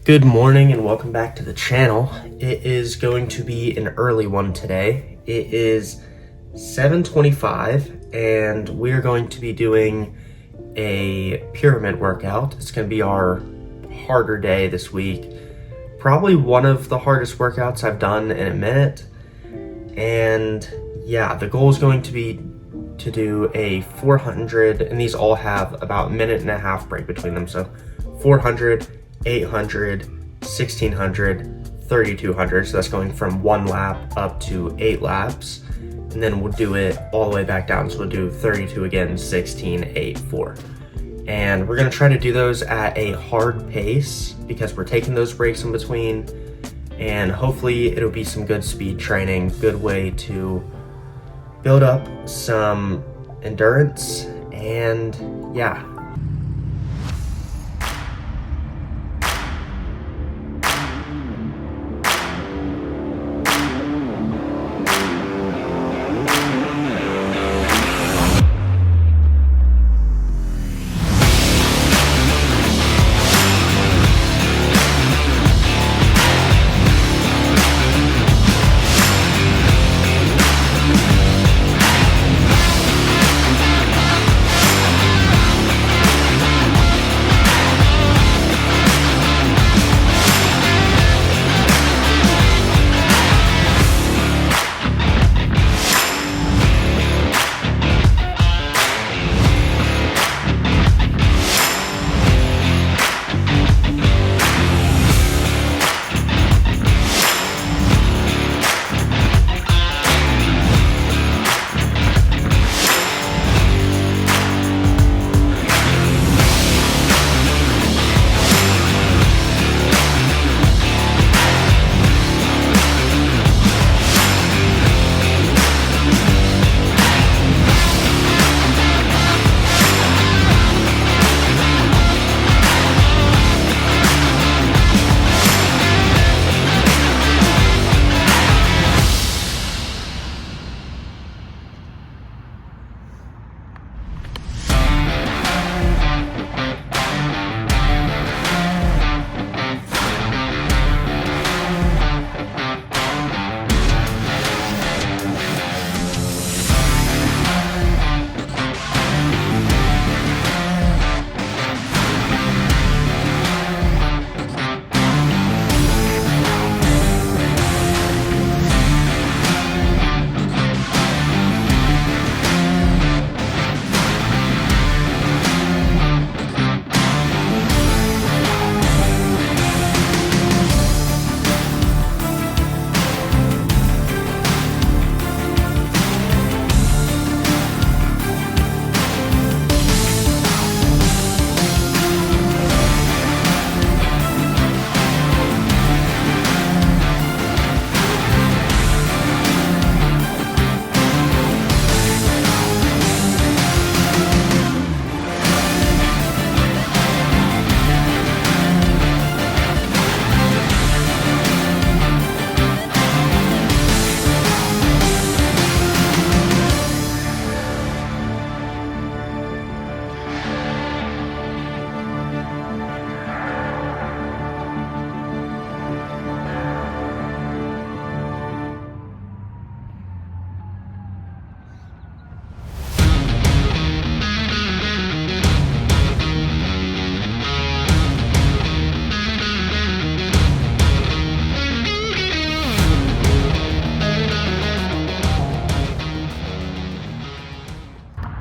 Good morning and welcome back to the channel. It is going to be an early one today. It is 7:25 and we're going to be doing a pyramid workout. It's going to be our harder day this week. Probably one of the hardest workouts I've done in a minute. And yeah, the goal is going to be to do a 400, and these all have about a minute and a half break between them. So 400, 800, 1600, 3200. So that's going from 1 lap up to 8 laps. And then we'll do it all the way back down. So we'll do 32 again, 16, 8, 4. And we're gonna try to do those at a hard pace because we're taking those breaks in between. And hopefully it'll be some good speed training, good way to build up some endurance. And yeah.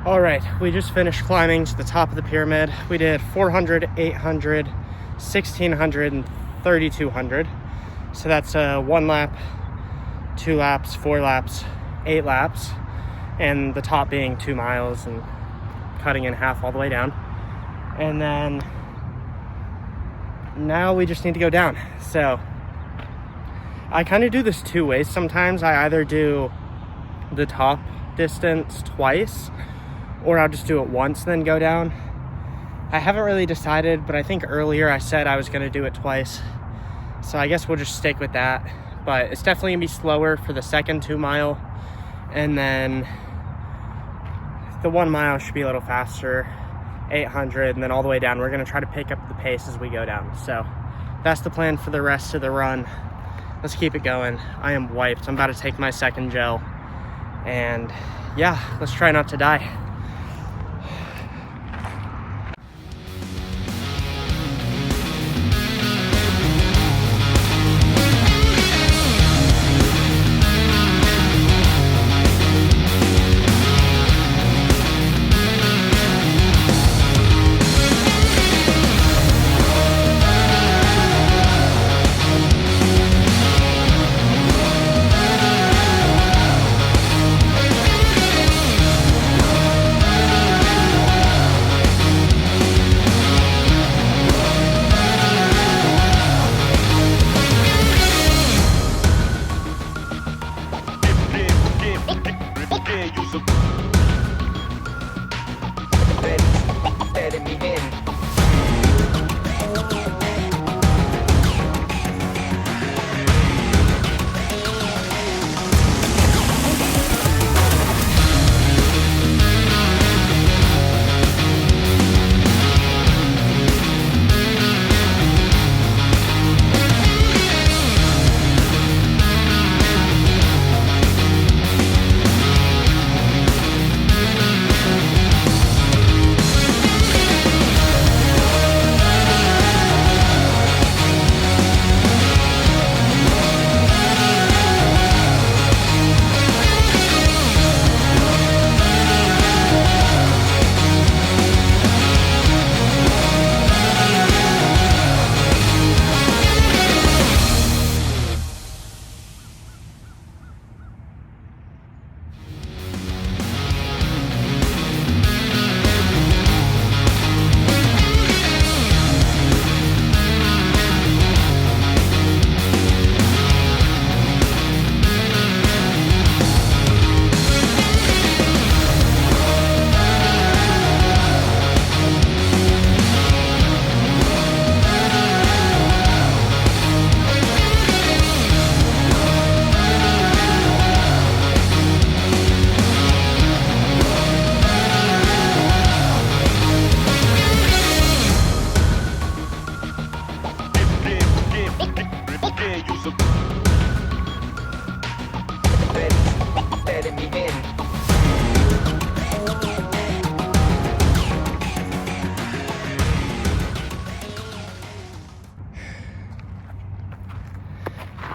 All right, we just finished climbing to the top of the pyramid. We did 400, 800, 1600, and 3200. So that's 1 lap, 2 laps, 4 laps, 8 laps, and the top being 2 miles and cutting in half all the way down. And then now we just need to go down. So I kind of do this 2 ways. Sometimes I either do the top distance twice, or I'll just do it once and then go down. I haven't really decided, but I think earlier I said I was gonna do it twice. So I guess we'll just stick with that. But it's definitely gonna be slower for the second 2 mile. And then the 1 mile should be a little faster, 800, and then all the way down. We're gonna try to pick up the pace as we go down. So that's the plan for the rest of the run. Let's keep it going. I am wiped. I'm about to take my second gel. And yeah, let's try not to die.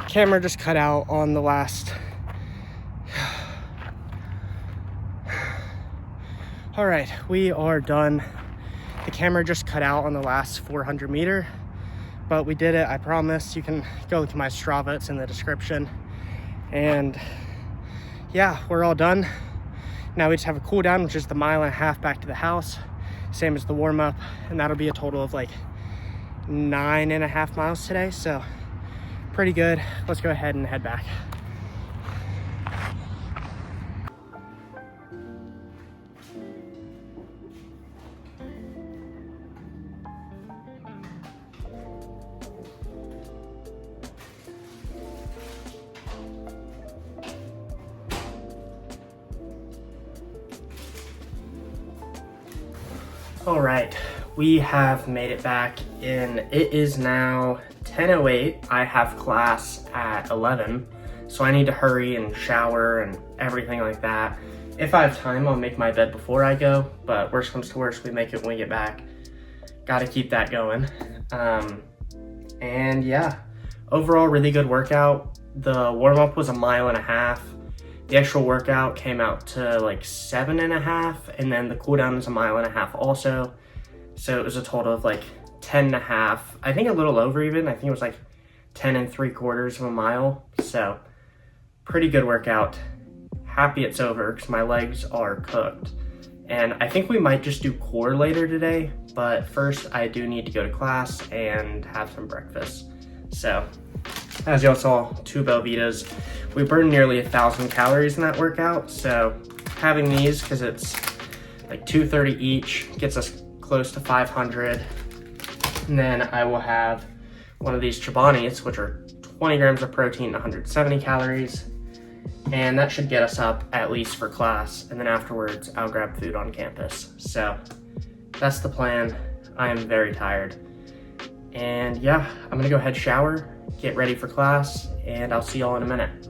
Camera just cut out on the last. All right, we are done. The camera just cut out on the last 400 meter, but we did it, I promise. You can go look at my Strava, it's in the description. And yeah, we're all done. Now we just have a cool down, which is the 1.5 miles back to the house, same as the warm up, and that'll be a total of like 9.5 miles today, so pretty good. Let's go ahead and head back. All right, we have made it back in. It is now 10:08. I have class at 11, so I need to hurry and shower and everything like that. If I have time, I'll make my bed before I go, but worst comes to worst, we make it when we get back. Gotta keep that going. And yeah, overall really good workout. The warm-up was 1.5 miles. The actual workout came out to like 7.5, and then the cool down was 1.5 miles also. So it was a total of like 10.5, I think a little over even. I think it was like 10.75 miles. So pretty good workout. Happy it's over because my legs are cooked. And I think we might just do core later today, but first I do need to go to class and have some breakfast. So as y'all saw, 2 Belvitas. We burned nearly 1,000 calories in that workout. So having these, because it's like 230 each, gets us close to 500. And then I will have one of these Chobanis, which are 20 grams of protein, 170 calories. And that should get us up at least for class. And then afterwards, I'll grab food on campus. So that's the plan. I am very tired. And yeah, I'm gonna go ahead, shower, get ready for class, and I'll see y'all in a minute.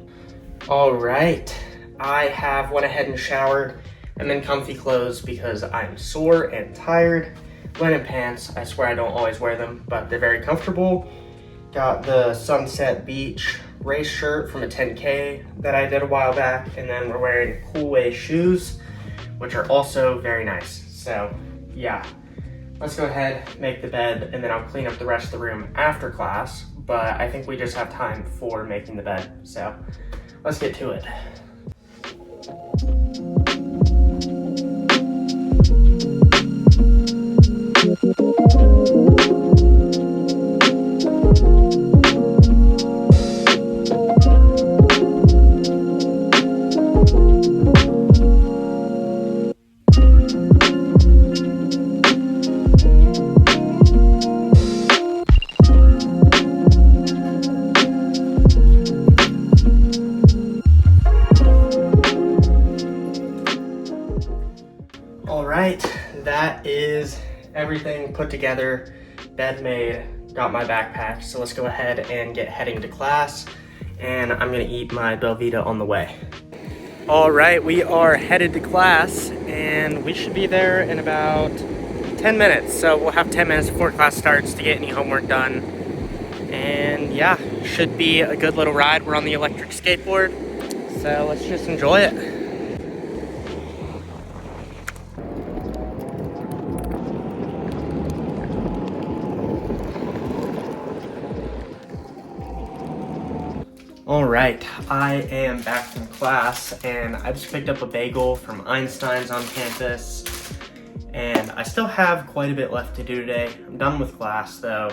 All right, I have went ahead and showered. I'm in comfy clothes because I'm sore and tired. Linen pants, I swear I don't always wear them, but they're very comfortable. Got the Sunset Beach race shirt from a 10K that I did a while back, and then we're wearing Cool Way shoes, which are also very nice. So yeah, let's go ahead, make the bed, and then I'll clean up the rest of the room after class, but I think we just have time for making the bed. So let's get to it. All right, that is everything put together, bed made, got my backpack. So let's go ahead and get heading to class, and I'm gonna eat my Belvita on the way. All right, we are headed to class, and we should be there in about 10 minutes. So we'll have 10 minutes before class starts to get any homework done. And yeah, should be a good little ride. We're on the electric skateboard, so let's just enjoy it. All right, I am back from class, and I just picked up a bagel from Einstein's on campus, and I still have quite a bit left to do today. I'm done with class though,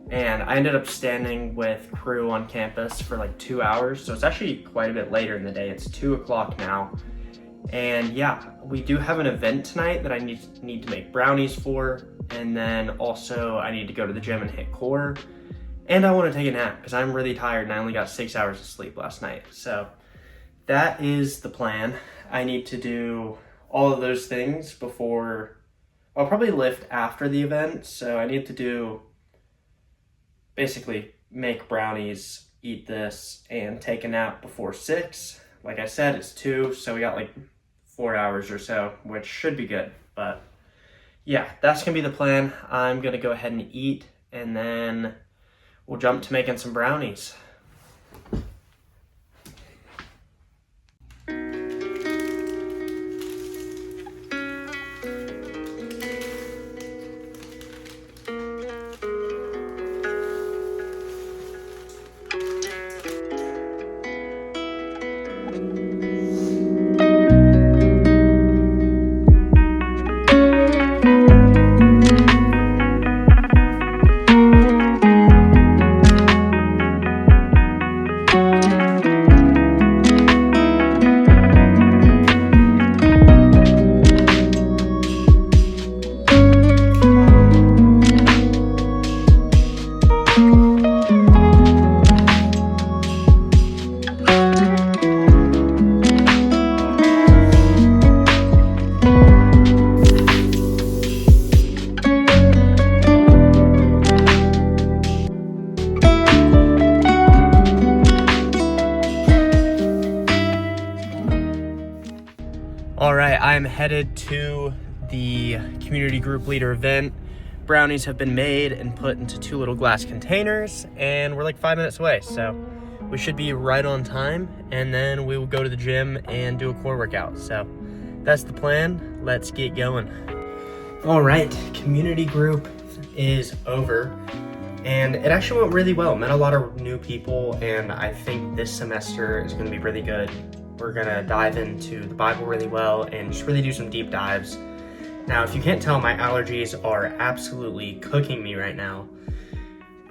and I ended up standing with crew on campus for like 2 hours, so it's actually quite a bit later in the day. It's 2 o'clock now, and yeah, we do have an event tonight that I need to make brownies for, and then also I need to go to the gym and hit core. And I want to take a nap because I'm really tired and I only got 6 hours of sleep last night. So that is the plan. I need to do all of those things before, I'll probably lift after the event. So I need to do, basically make brownies, eat this, and take a nap before 6. Like I said, it's 2, so we got like 4 hours or so, which should be good. But yeah, that's gonna be the plan. I'm gonna go ahead and eat, and then we'll jump to making some brownies. All right, I am headed to the community group leader event. Brownies have been made and put into 2 little glass containers, and we're like 5 minutes away, so we should be right on time, and then we will go to the gym and do a core workout. So that's the plan. Let's get going. All right, community group is over, and it actually went really well. Met a lot of new people, and I think this semester is going to be really good. We're gonna dive into the Bible really well and just really do some deep dives. Now, if you can't tell, my allergies are absolutely cooking me right now,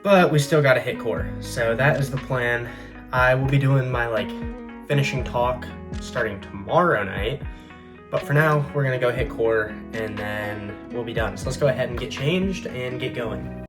but we still gotta hit core. So that is the plan. I will be doing my finishing talk starting tomorrow night, but for now, we're gonna go hit core and then we'll be done. So let's go ahead and get changed and get going.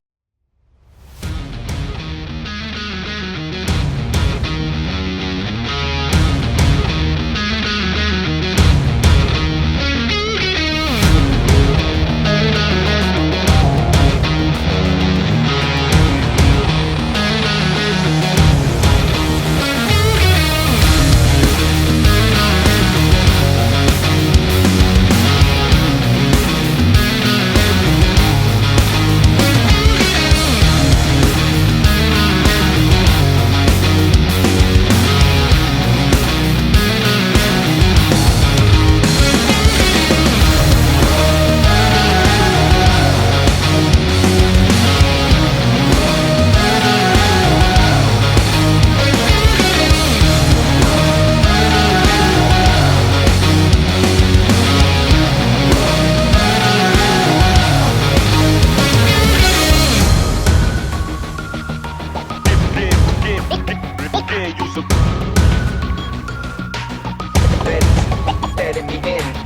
letting me in.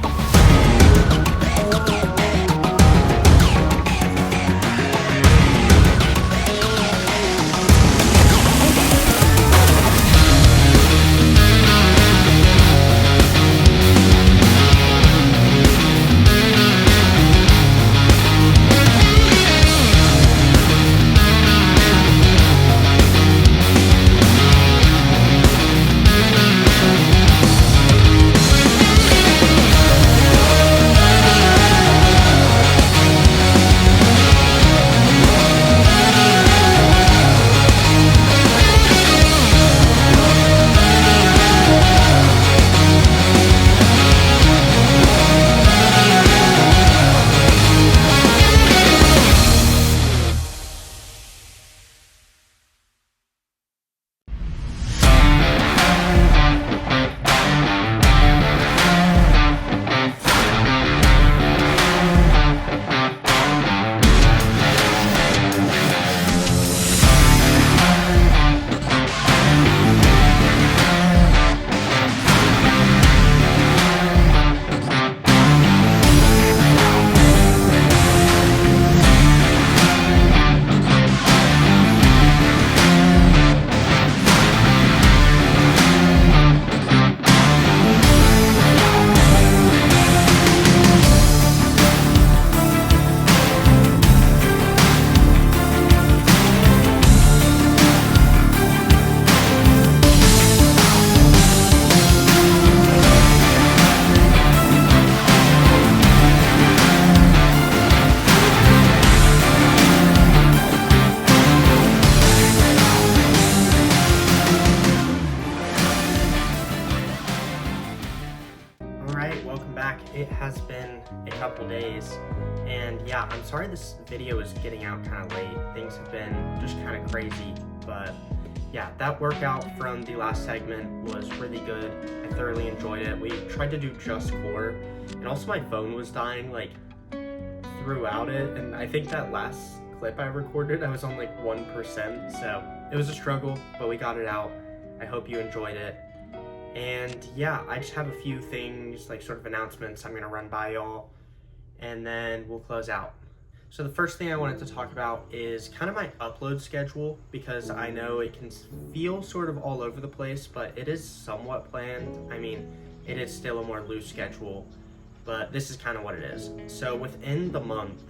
It has been a couple days, and yeah, I'm sorry this video is getting out kind of late. Things have been just kind of crazy, but yeah, that workout from the last segment was really good. I thoroughly enjoyed it. We tried to do just core, and also my phone was dying like throughout it, and I think that last clip I recorded, I was on like 1%, so it was a struggle, but we got it out. I hope you enjoyed it. And yeah, I just have a few things, like sort of announcements I'm going to run by y'all, and then we'll close out. So the first thing I wanted to talk about is kind of my upload schedule, because I know it can feel sort of all over the place, but it is somewhat planned. I mean, it is still a more loose schedule, but this is kind of what it is. So within the month,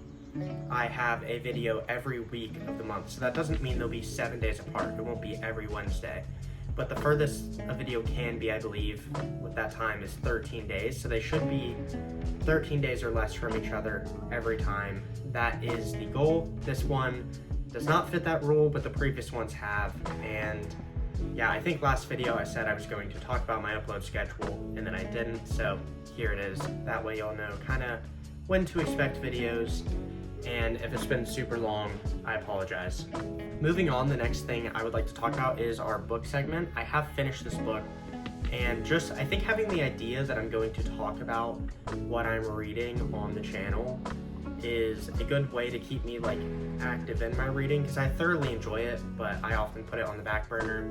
I have a video every week of the month. So that doesn't mean they'll be 7 days apart. It won't be every Wednesday. But the furthest a video can be, I believe, with that time is 13 days. So they should be 13 days or less from each other every time. That is the goal. This one does not fit that rule, but the previous ones have. And yeah, I think last video I said I was going to talk about my upload schedule, and then I didn't. So here it is. That way you'll know kind of when to expect videos. And if it's been super long, I apologize. Moving on, the next thing I would like to talk about is our book segment. I have finished this book, and just I think having the idea that I'm going to talk about what I'm reading on the channel is a good way to keep me like active in my reading, because I thoroughly enjoy it, but I often put it on the back burner.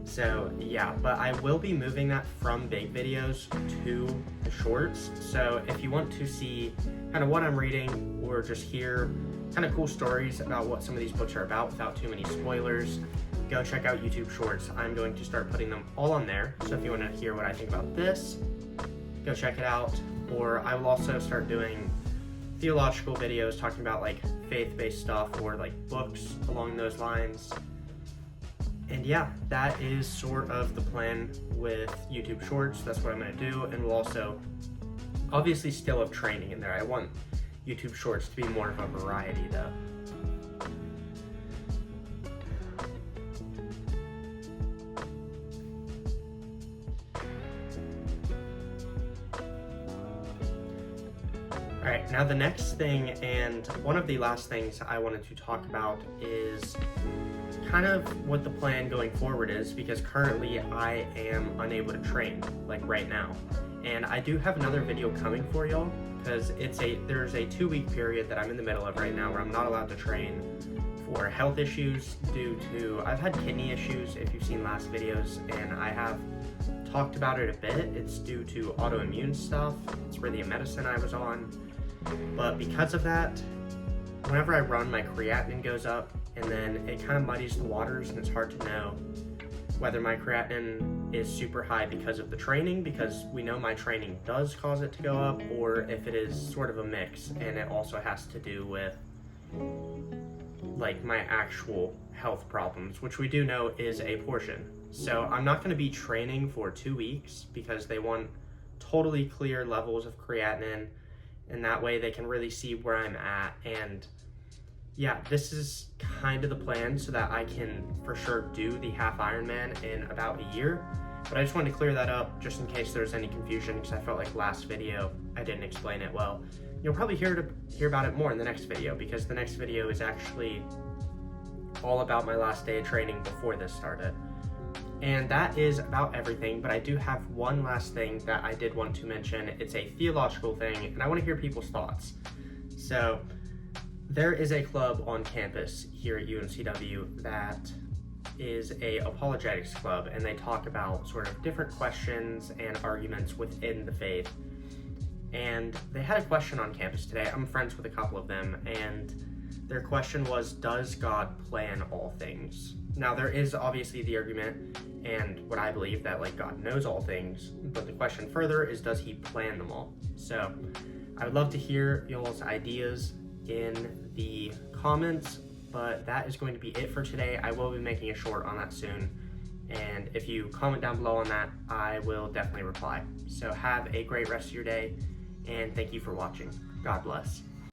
So yeah, but I will be moving that from big videos to the shorts. So if you want to see kind of what I'm reading, or just hear kind of cool stories about what some of these books are about without too many spoilers, go check out YouTube Shorts. I'm going to start putting them all on there. So if you want to hear what I think about this, go check it out. Or I will also start doing theological videos talking about like faith-based stuff, or like books along those lines. And yeah, that is sort of the plan with YouTube Shorts. That's what I'm going to do. And we'll also obviously still have training in there. I want YouTube Shorts to be more of a variety though. Alright, now the next thing, and one of the last things I wanted to talk about, is kind of what the plan going forward is, because currently I am unable to train, like right now. And I do have another video coming for y'all because there's a 2-week period that I'm in the middle of right now where I'm not allowed to train for health issues due to, I've had kidney issues if you've seen last videos, and I have talked about it a bit. It's due to autoimmune stuff. It's really a medicine I was on. But because of that, whenever I run, my creatinine goes up, and then it kind of muddies the waters, and it's hard to know whether my creatinine is super high because of the training, because we know my training does cause it to go up, or if it is sort of a mix, and it also has to do with like my actual health problems, which we do know is a portion. So I'm not going to be training for 2 weeks because they want totally clear levels of creatinine, and that way they can really see where I'm at. And yeah, this is kind of the plan so that I can for sure do the half Ironman in about a year. But I just wanted to clear that up just in case there's any confusion, because I felt like last video I didn't explain it well. You'll probably hear about it more in the next video, because the next video is actually all about my last day of training before this started. And that is about everything, but I do have one last thing that I did want to mention. It's a theological thing, and I want to hear people's thoughts. So there is a club on campus here at UNCW that is a apologetics club, and they talk about sort of different questions and arguments within the faith. And they had a question on campus today. I'm friends with a couple of them, and their question was, does God plan all things? Now, there is obviously the argument and what I believe that like God knows all things, but the question further is, does he plan them all? So I would love to hear y'all's ideas in the comments, but that is going to be it for today. I will be making a short on that soon, and if you comment down below on that, I will definitely reply. So have a great rest of your day, and thank you for watching. God bless.